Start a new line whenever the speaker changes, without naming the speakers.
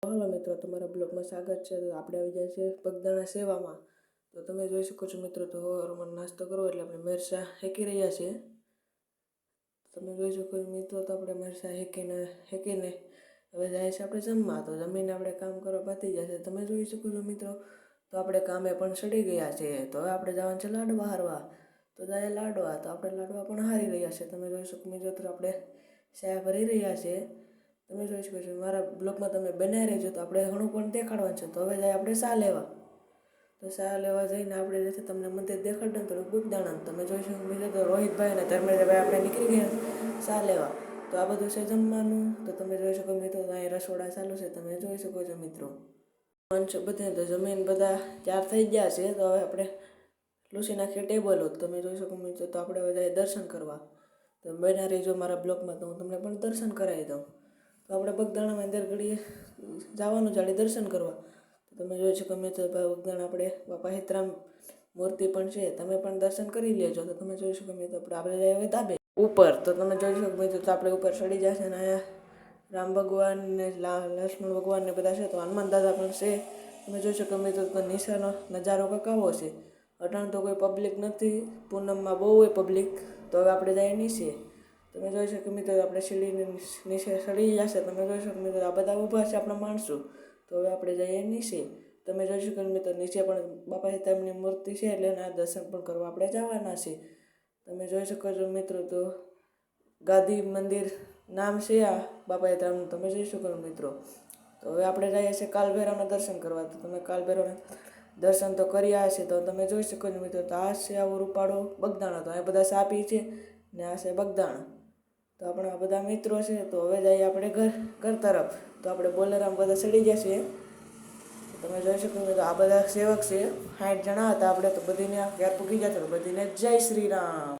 હાલો મિત્રો, તમારા બ્લોગમાં સ્વાગત છે. તો આપણે આવી જાય છે બગદાણા સેવામાં. તો તમે જોઈ શકો છો મિત્રો, તો હવારમાં નાસ્તો કરો એટલે આપણે મરચાં હેકી રહ્યા છીએ. તમે જોઈ શકો છો મિત્રો, તો આપણે મરચાં હેકીને હવે જાય છે આપણે જમવા. તો જમીને આપણે કામ કરવા પતી જશે. તમે જોઈ શકો છો મિત્રો, તો આપણે કામે પણ ચડી ગયા છે. તો હવે આપણે જવાનું છે લાડવા હારવા. તો જાય લાડવા, તો આપણે લાડવા પણ હારી રહ્યા છે. તમે જોઈ શકો મિત્રો, તો આપણે ચા ભરી રહ્યા છે. તમે જોઈ શકો છો મારા બ્લોગમાં તમે બનાવી રહેજો, તો આપણે ઘણું પણ દેખાડવાનું છે. તો હવે જાય આપણે ચા લેવા. તો ચા લેવા જઈને આપણે જે છે તમને મંદિર દેખાડે ને થોડુંક બગદાણા. તમે જોઈ શકો મિત્રો, તો રોહિતભાઈ અને ધર્મેન્દ્રભાઈ આપણે નીકળી ગયા ચા લેવા. તો આ બધું છે જમવાનું. તો તમે જોઈ શકો મિત્રો, તો અહીં રસોડા ચાલુ છે. તમે જોઈ શકો છો મિત્રો, બધે તો જમીન બધા તૈયાર થઈ ગયા છે. તો હવે આપણે લૂસી નાખીએ ટેબલ. તમે જોઈ શકો મિત્રો, તો આપણે બધા દર્શન કરવા. તો બના રહેજો મારા બ્લોગમાં, તો હું તમને પણ દર્શન કરાવી દઉં. તો આપણે બગદાણામાં અંદર ઘડીએ જવાનું જાડી દર્શન કરવા. તો તમે જોઈ શકો મિત્રો, બગદાણા આપણે બાપા હેતરામ મૂર્તિ પણ છે. તમે પણ દર્શન કરી લેજો. તો તમે જોઈ શકો મિત્રો, આપણે હવે ધાબે ઉપર. તો તમે જોઈ શકો મિત્રો, તો આપણે ઉપર ચડી જશે ને અહીંયા રામ ભગવાન ને લક્ષ્મણ ભગવાન ને બધા છે. તો હનુમાન દાદા પણ છે. તમે જોઈ શકો મિત્રો, તો નીચેનો નજારો કકાવો છે. અટાણ તો કોઈ પબ્લિક નથી, પૂનમમાં બહુ હોય પબ્લિક. તો હવે આપણે જઈએ નીચે. તમે જોઈ શકો મિત્રો, આપણે સીડીને નીચે ચડી જશે. તમે જોઈ શકો મિત્રો, આ બધા ઊભા છે આપણા માણસો. તો હવે આપણે જઈએ નીચે. તમે જોઈ શકો મિત્રો, નીચે પણ બાપા હેતરામની મૂર્તિ છે, એટલે એના દર્શન પણ કરવા આપણે જવાના છે. તમે જોઈ શકો છો મિત્રો, તો ગાદી મંદિર નામ છે આ બાપા હેતરામનું. તમે જોઈ શકો છો મિત્રો. તો હવે આપણે જઈએ છીએ કાલભૈરવના દર્શન કરવા. તો તમે કાલભૈરવના દર્શન તો કર્યા હશે. તો તમે જોઈ શકો છો મિત્રો, તો આ છે આવો રૂપાળો બગદાણા. તો અહીં બધા સાપી છે ને આ છે બગદાણા. તો આપણા બધા મિત્રો છે. તો હવે જઈએ આપણે ઘર તરફ. તો આપણે બોલેરામ બધા ચડી જશે. તમે જોઈ શકો છો, આ બધા સેવક છે. 60 જણા હતા આપણે. તો બધીને ઘેર પૂગી જશે. બધીને જય શ્રી રામ.